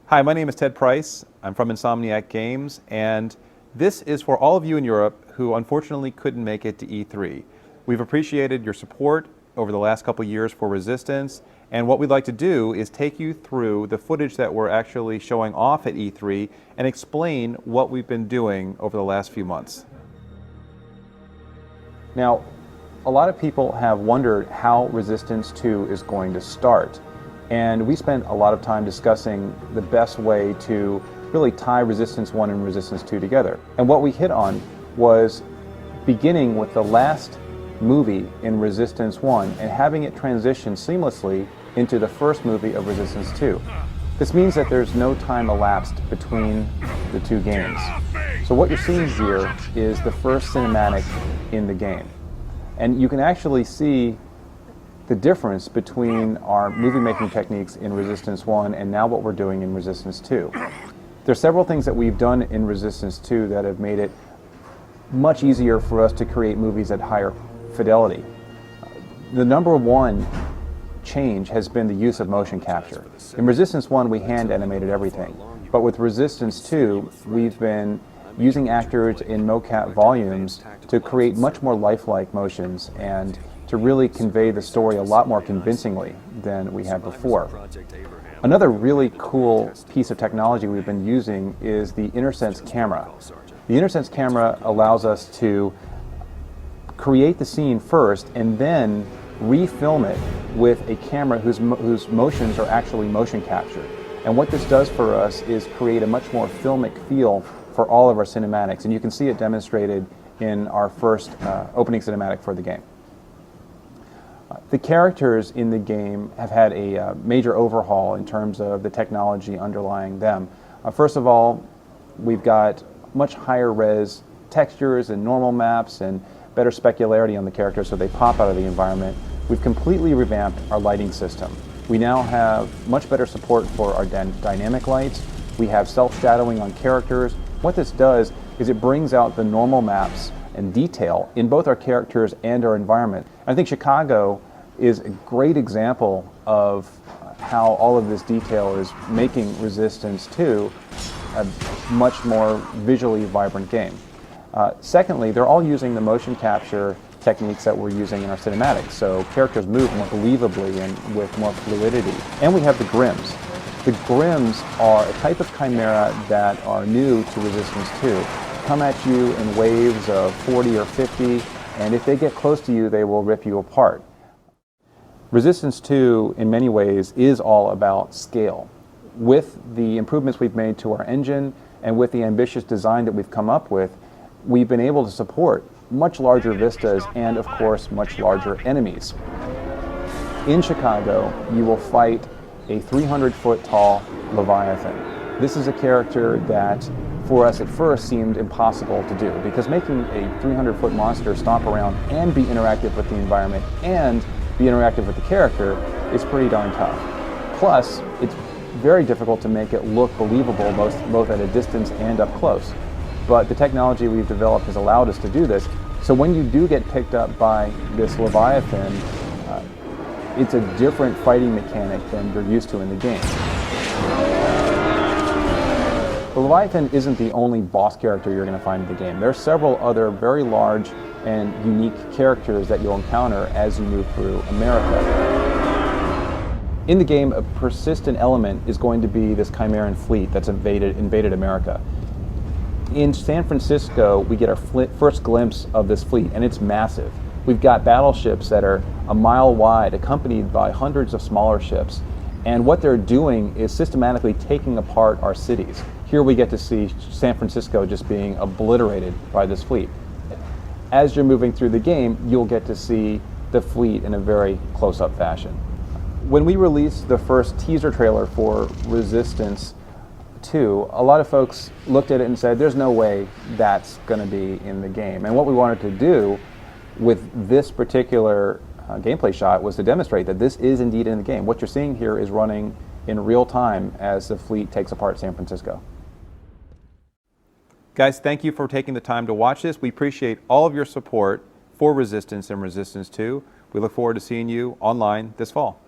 Hi, my name is Ted Price. I'm from Insomniac Games, and this is for all of you in Europe who unfortunately couldn't make it to E3. We've appreciated your support over the last couple years for Resistance, and what we'd like to do is take you through the footage that we're actually showing off at E3 and explain what we've been doing over the last few months. Now, a lot of people have wondered how Resistance 2 is going to start. And we spent a lot of time discussing the best way to really tie Resistance 1 and Resistance 2 together. And what we hit on was beginning with the last movie in Resistance 1 and having it transition seamlessly into the first movie of Resistance 2. This means that there's no time elapsed between the two games. So what you're seeing here is the first cinematic in the game. And you can actually see the difference between our movie-making techniques in Resistance 1 and now what we're doing in Resistance 2. There's several things that we've done in Resistance 2 that have made it much easier for us to create movies at higher fidelity. The number one change has been the use of motion capture. In Resistance 1, we hand-animated everything. But with Resistance 2, we've been using actors in mocap volumes to create much more lifelike motions and to really convey the story a lot more convincingly than we had before. Another really cool piece of technology we've been using is the InterSense camera. The InterSense camera allows us to create the scene first and then refilm it with a camera whose motions are actually motion captured. And what this does for us is create a much more filmic feel for all of our cinematics, and you can see it demonstrated in our first opening cinematic for the game. The characters in the game have had a major overhaul in terms of the technology underlying them. First of all, we've got much higher res textures and normal maps and better specularity on the characters so they pop out of the environment. We've completely revamped our lighting system. We now have much better support for our dynamic lights. We have self-shadowing on characters. What this does is it brings out the normal maps and detail in both our characters and our environment. I think Chicago is a great example of how all of this detail is making Resistance 2 a much more visually vibrant game. Secondly, they're all using the motion capture techniques that we're using in our cinematics, so characters move more believably and with more fluidity. And we have the Grims. The Grims are a type of chimera that are new to Resistance 2. Come at you in waves of 40 or 50, and if they get close to you, they will rip you apart. Resistance 2, in many ways, is all about scale. With the improvements we've made to our engine and with the ambitious design that we've come up with, we've been able to support much larger vistas and, of course, much larger enemies. In Chicago, you will fight a 300-foot tall Leviathan. This is a character that for us at first seemed impossible to do, because making a 300-foot monster stomp around and be interactive with the environment and be interactive with the character is pretty darn tough. Plus, it's very difficult to make it look believable both at a distance and up close. But the technology we've developed has allowed us to do this. So when you do get picked up by this Leviathan, it's a different fighting mechanic than you're used to in the game. The Leviathan isn't the only boss character you're going to find in the game. There are several other very large and unique characters that you'll encounter as you move through America. In the game, a persistent element is going to be this Chimeran fleet that's invaded America. In San Francisco, we get our first glimpse of this fleet, and it's massive. We've got battleships that are a mile wide, accompanied by hundreds of smaller ships. And what they're doing is systematically taking apart our cities. Here we get to see San Francisco just being obliterated by this fleet. As you're moving through the game, you'll get to see the fleet in a very close-up fashion. When we released the first teaser trailer for Resistance 2, a lot of folks looked at it and said, there's no way that's going to be in the game. And what we wanted to do with this particular gameplay shot was to demonstrate that this is indeed in the game. What you're seeing here is running in real time as the fleet takes apart San Francisco. Guys, thank you for taking the time to watch this. We appreciate all of your support for Resistance and Resistance 2. We look forward to seeing you online this fall.